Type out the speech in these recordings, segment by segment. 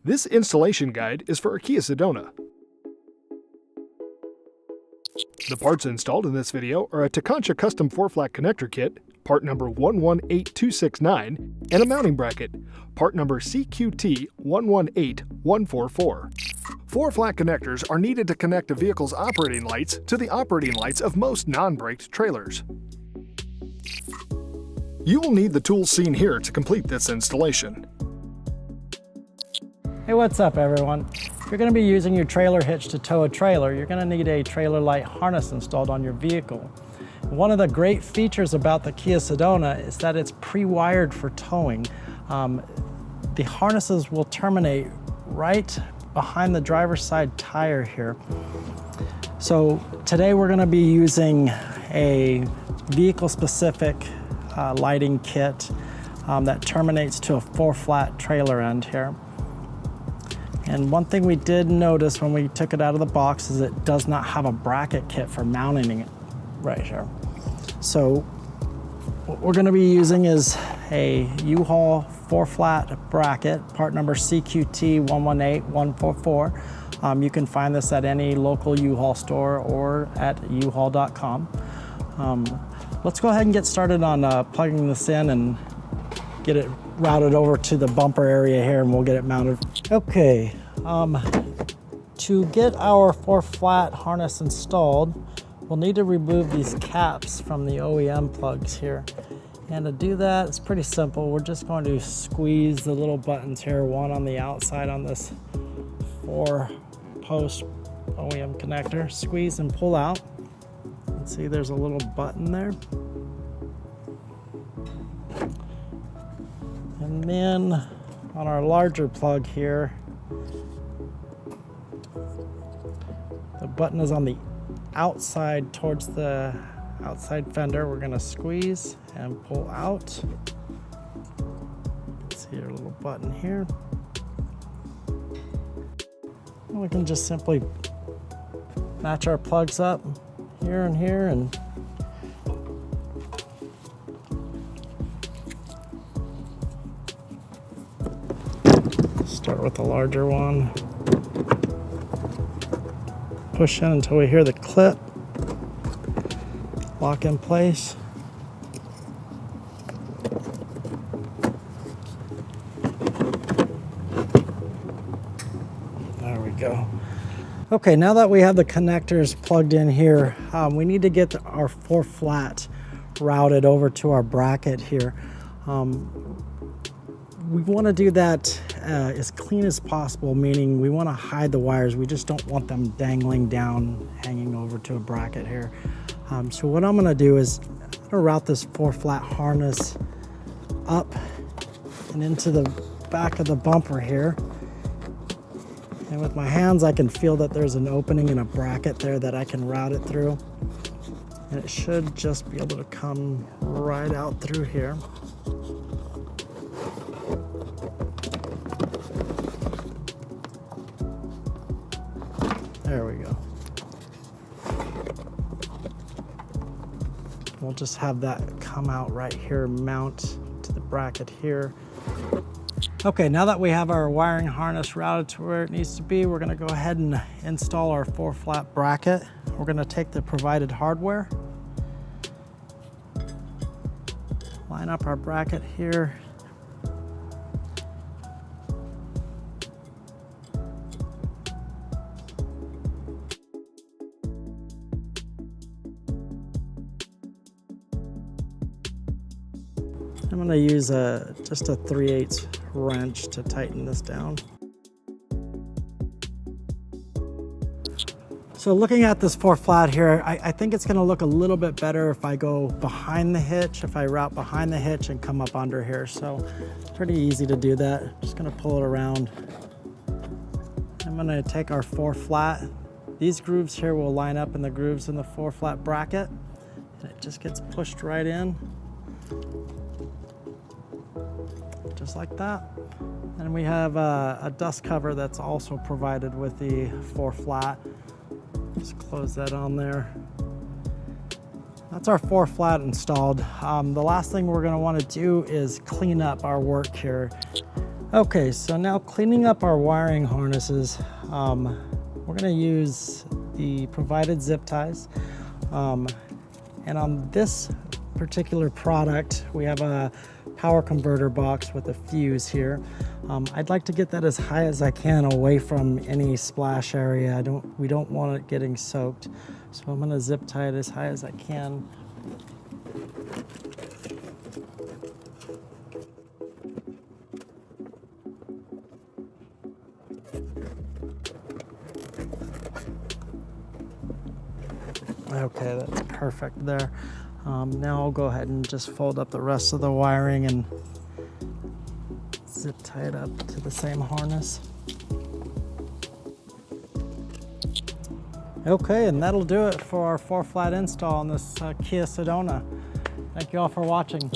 This installation guide is for a Kia Sedona. The parts installed in this video are a Tekonsha custom 4-flat connector kit, part number 118269, and a mounting bracket, part number CQT118144. 4 flat connectors are needed to connect a vehicle's operating lights to the operating lights of most non-braked trailers. You will need the tools seen here to complete this installation. Hey, what's up everyone? If you're going to be using your trailer hitch to tow a trailer, you're going to need a trailer light harness installed on your vehicle. One of the great features about the Kia Sedona is that it's pre-wired for towing. The harnesses will terminate right behind the driver's side tire here. So today we're going to be using a vehicle-specific lighting kit that terminates to a 4-flat trailer end here. And one thing we did notice when we took it out of the box is it does not have a bracket kit for mounting it right here. So what we're going to be using is a U-Haul 4-flat bracket, part number CQT118144. You can find this at any local U-Haul store or at uhaul.com. Let's go ahead and get started on plugging this in and get it routed over to the bumper area here, and we'll get it mounted. Okay, to get our 4-flat harness installed, we'll need to remove these caps from the OEM plugs here. And to do that, it's pretty simple. We're just going to squeeze the little buttons here, one on the outside on this 4-post OEM connector. Squeeze and pull out. Let's see, there's a little button there. And then on our larger plug here, the button is on the outside towards the outside fender. We're going to squeeze and pull out. See our little button here. And we can just simply match our plugs up here and here, and start with the larger one. Push in until we hear the clip. Lock in place. There we go. Okay, now that we have the connectors plugged in here, we need to get our 4-flat routed over to our bracket here. We want to do that as clean as possible, meaning we want to hide the wires. We just don't want them dangling down, hanging over to a bracket here. So what I'm going to do is I'm going to route this 4-flat harness up and into the back of the bumper here. And with my hands, I can feel that there's an opening in a bracket there that I can route it through. And it should just be able to come right out through here. There we go. We'll just have that come out right here, mount to the bracket here. Okay, now that we have our wiring harness routed to where it needs to be, we're going to go ahead and install our 4-flat bracket. We're going to take the provided hardware, line up our bracket here. I'm going to use just a 3/8 wrench to tighten this down. So looking at this 4-flat here, I think it's going to look a little bit better if I go behind the hitch, if I route behind the hitch and come up under here. So it's pretty easy to do that. Just going to pull it around. I'm going to take our 4-flat. These grooves here will line up in the grooves in the 4-flat bracket, and it just gets pushed right in. Just like that. And we have a dust cover that's also provided with the 4-flat. Just close that on there. That's our 4-flat installed. The last thing we're going to want to do is clean up our work here. Okay, so now cleaning up our wiring harnesses, we're going to use the provided zip ties. And on this particular product, we have a power converter box with a fuse here. I'd like to get that as high as I can away from any splash area. We don't want it getting soaked. So I'm going to zip tie it as high as I can. Okay, that's perfect there. Now I'll go ahead and just fold up the rest of the wiring and zip tie it up to the same harness. Okay, and that'll do it for our 4-flat install on this Kia Sedona. Thank you all for watching.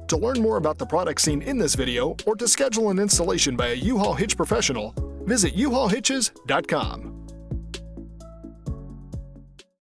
To learn more about the products seen in this video or to schedule an installation by a U-Haul Hitch professional, visit uhaulhitches.com.